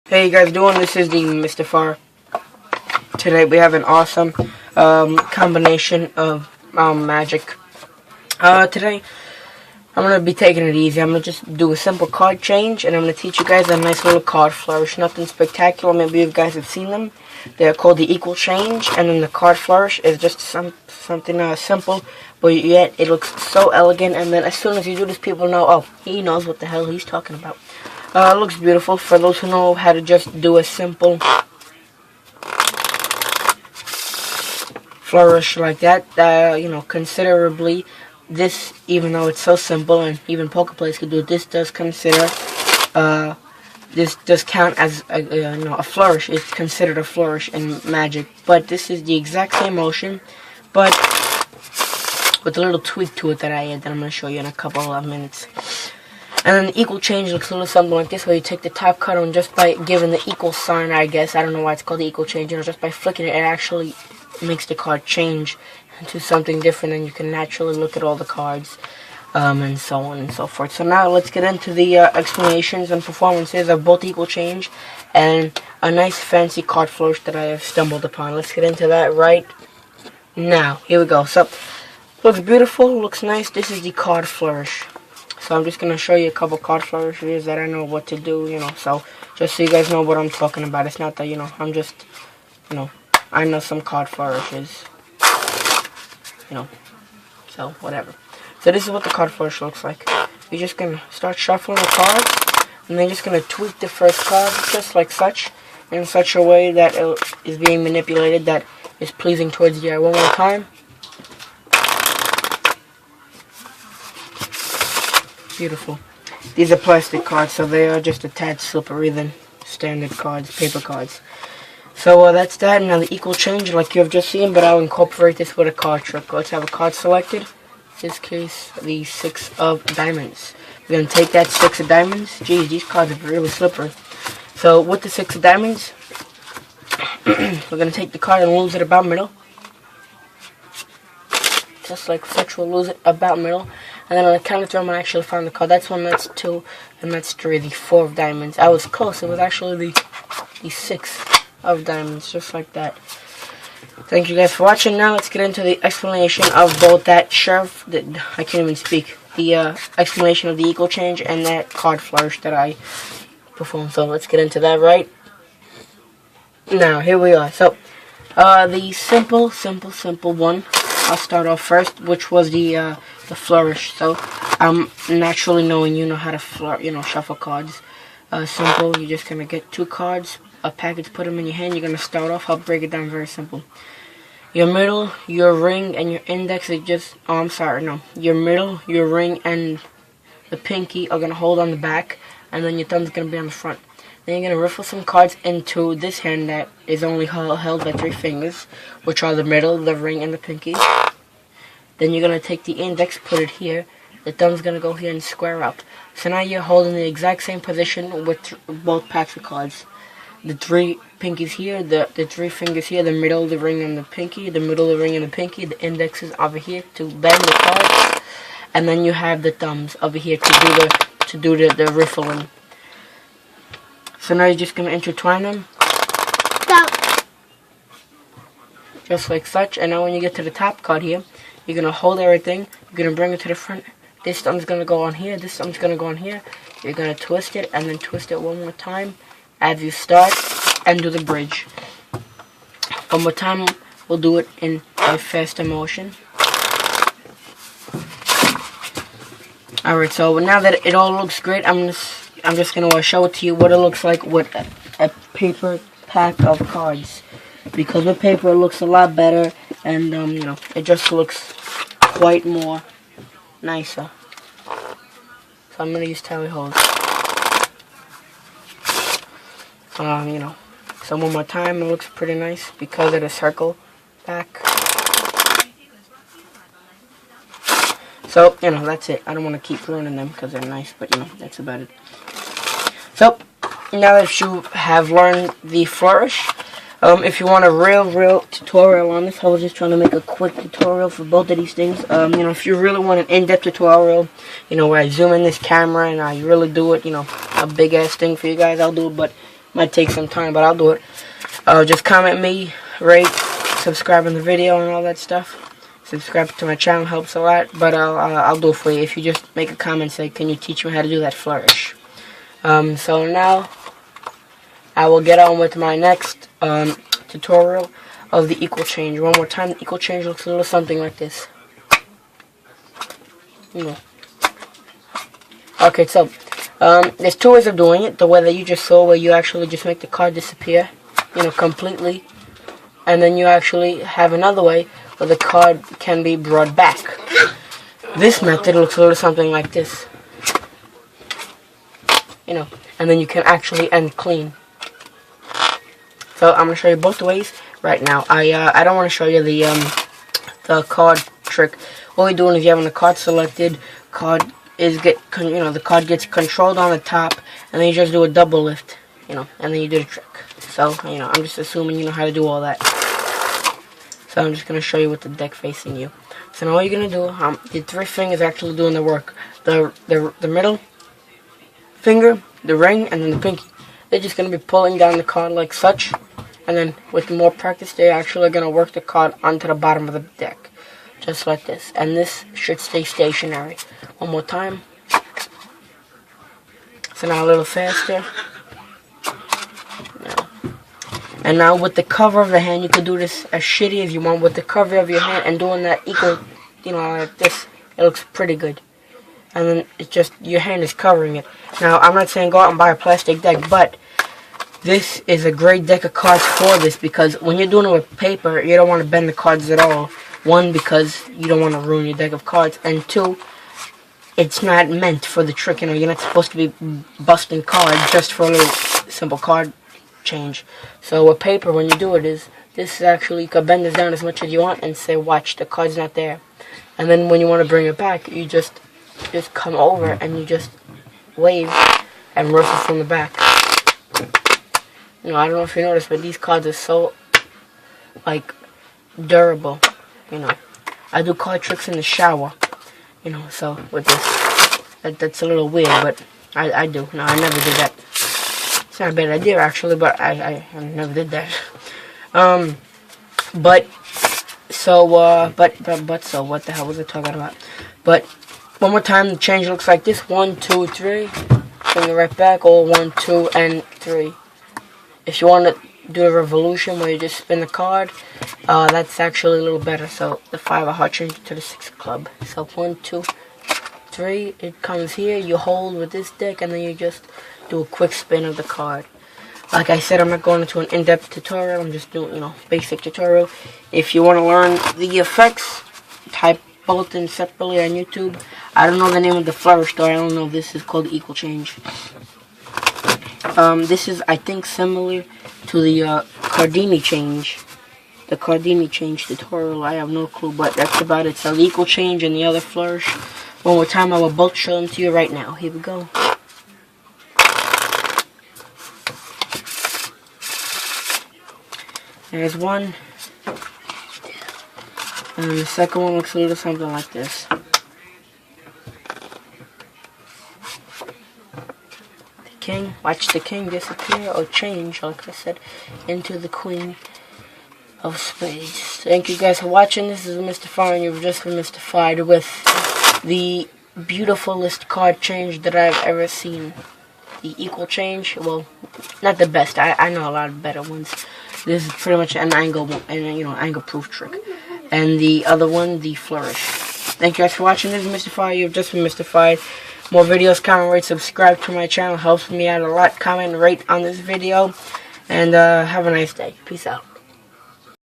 Hey, you guys doing? This is the Mr. Far. Today we have an awesome combination of magic. Today I'm going to be taking it easy. I'm going to just do a simple card change, and I'm going to teach you guys a nice little card flourish. Nothing spectacular. Maybe you guys have seen them. They're called the equal change, and then the card flourish is just something simple, but yet it looks so elegant. And then as soon as you do this, people know, oh, he knows what the hell he's talking about. It looks beautiful. For those who know how to just do a simple flourish like that, considerably, this, even though it's so simple and even poker players can do it, this does count as a flourish. It's considered a flourish in magic, but this is the exact same motion, but with a little tweak to it that I add that I'm going to show you in a couple of minutes. And then the equal change looks a little something like this, where you take the top card and just by giving the equal sign, I guess, I don't know why it's called the equal change, just by flicking it, it actually makes the card change into something different, and you can naturally look at all the cards, and so on and so forth. So now let's get into the explanations and performances of both equal change and a nice fancy card flourish that I have stumbled upon. Let's get into that right now. Here we go. So, looks beautiful, looks nice. This is the card flourish. So I'm just going to show you a couple card flourishes that I know what to do, so just so you guys know what I'm talking about. It's not that, I'm just, I know some card flourishes, so whatever. So this is what the card flourish looks like. You're just going to start shuffling the cards, and then just going to tweak the first card just like such, in such a way that it is being manipulated, that is pleasing towards the eye. One more time. Beautiful. These are plastic cards, so they are just a tad slippery than standard cards, paper cards. So that's that. Now the equal change, like you have just seen, but I'll incorporate this with a card trick. Let's have a card selected. In this case, the 6 of diamonds. We're going to take that 6 of diamonds. Geez, these cards are really slippery. So with the 6 of diamonds, we're going to take the card and lose it about middle. Just like such, we'll lose it about middle. And then on the count of 3, I'm going to actually find the card. That's 1, that's 2, and that's 3, the 4 of diamonds. I was close. It was actually the 6 of diamonds, just like that. Thank you guys for watching. Now let's get into the explanation of both that sheriff, I can't even speak, the explanation of the equal change and that card flourish that I performed. So let's get into that right now. Here we are. So, the simple one, I'll start off first, which was the flourish. So, naturally knowing you know how to shuffle cards. Simple, you're just going to get 2 cards, a package, put them in your hand. You're going to start off, I'll break it down very simple. Your middle, your ring, and your index is just, your middle, your ring, and the pinky are going to hold on the back, and then your thumb's going to be on the front. Then you're going to riffle some cards into this hand that is only held by 3 fingers, which are the middle, the ring, and the pinky. Then you're going to take the index, put it here. The thumb's going to go here and square up. So now you're holding the exact same position with both packs of cards. The 3 pinkies here, the 3 fingers here, the middle, the ring, and the pinky. The middle, the ring, and the pinky. The index is over here to bend the cards. And then you have the thumbs over here to do the riffling. So now you're just going to intertwine them. Just like such. And now when you get to the top card here, you're going to hold everything. You're going to bring it to the front. This thumb's going to go on here. This thumb's going to go on here. You're going to twist it and then twist it one more time as you start and do the bridge. One more time. We'll do it in a faster motion. Alright, so now that it all looks great, I'm just going to show it to you what it looks like with a paper pack of cards. Because with paper it looks a lot better, and it just looks quite more nicer. So I'm going to use tally holds. So one more time, it looks pretty nice because of the circle back. So, that's it. I don't want to keep ruining them because they're nice, but, that's about it. So, now that you have learned the flourish, if you want a real tutorial on this, I was just trying to make a quick tutorial for both of these things. If you really want an in-depth tutorial, where I zoom in this camera and I really do it, a big-ass thing for you guys, I'll do it. But Might take some time, but I'll do it. Just comment me, rate, subscribe on the video and all that stuff. Subscribe to my channel helps a lot, but I'll do it for you if you just make a comment, say, can you teach me how to do that flourish? So now I will get on with my next tutorial of the equal change. One more time, the equal change looks a little something like this. Okay, so there's two ways of doing it. The way that you just saw, where you actually just make the card disappear, completely, and then you actually have another way where the card can be brought back. This method looks a little something like this, and then you can actually end clean. So I'm gonna show you both ways right now. I don't want to show you the card trick. What we're doing is you having the card selected, the card gets controlled on the top, and then you just do a double lift, and then you do the trick. So I'm just assuming you know how to do all that. So I'm just gonna show you with the deck facing you. So now what you're gonna do, the three fingers actually doing the work. The middle finger, the ring, and then the pinky. They're just gonna be pulling down the card like such, and then with more practice, they're actually gonna work the card onto the bottom of the deck, just like this. And this should stay stationary. One more time. So now a little faster. And now with the cover of the hand, you could do this as shitty as you want with the cover of your hand and doing that equal, like this. It looks pretty good. And then it's just, your hand is covering it. Now, I'm not saying go out and buy a plastic deck, but this is a great deck of cards for this, because when you're doing it with paper, you don't want to bend the cards at all. One, because you don't want to ruin your deck of cards, and two, it's not meant for the trick. You're not supposed to be busting cards just for a little simple card change. So with paper, when you do it, this is actually, you can bend this down as much as you want and say, watch, the card's not there. And then when you want to bring it back, you just come over and you just wave and rough it from the back. I don't know if you noticed, but these cards are so durable. I do card tricks in the shower. So with this, that's a little weird, but I do. No, I never did that. It's not a bad idea actually, but I never did that. But so what the hell was I talking about? But one more time, the change looks like this: 1, 2, 3. Bring it right back. Or 1, 2, and 3. If you want to do a revolution where you just spin the card, that's actually a little better. So the 5 of hearts change to the 6 of club. So 1, 2, 3. It comes here. You hold with this deck, and then you just do a quick spin of the card. Like I said, I'm not going into an in-depth tutorial. I'm just doing, basic tutorial. If you want to learn the effects, type both in separately on YouTube. I don't know the name of the flourish though. I don't know if this is called equal change. This is, I think, similar to the Cardini change. The Cardini change tutorial. I have no clue, but that's about it. So the equal change and the other flourish. One more time, I will both show them to you right now. Here we go. There's one. And the second one looks a little something like this. The king. Watch the king disappear or change, like I said, into the queen of spades. Thank you guys for watching. This is Mr. Fire, and you've just been mystified with the beautifulest card change that I've ever seen. The equal change, well, not the best. I know a lot of better ones. This is pretty much an angle, angle-proof trick. And the other one, the flourish. Thank you guys for watching. This is Mr. Fire. You've just been mystified. More videos, comment, rate, subscribe to my channel. Helps me out a lot. Comment, rate on this video. And have a nice day. Peace out.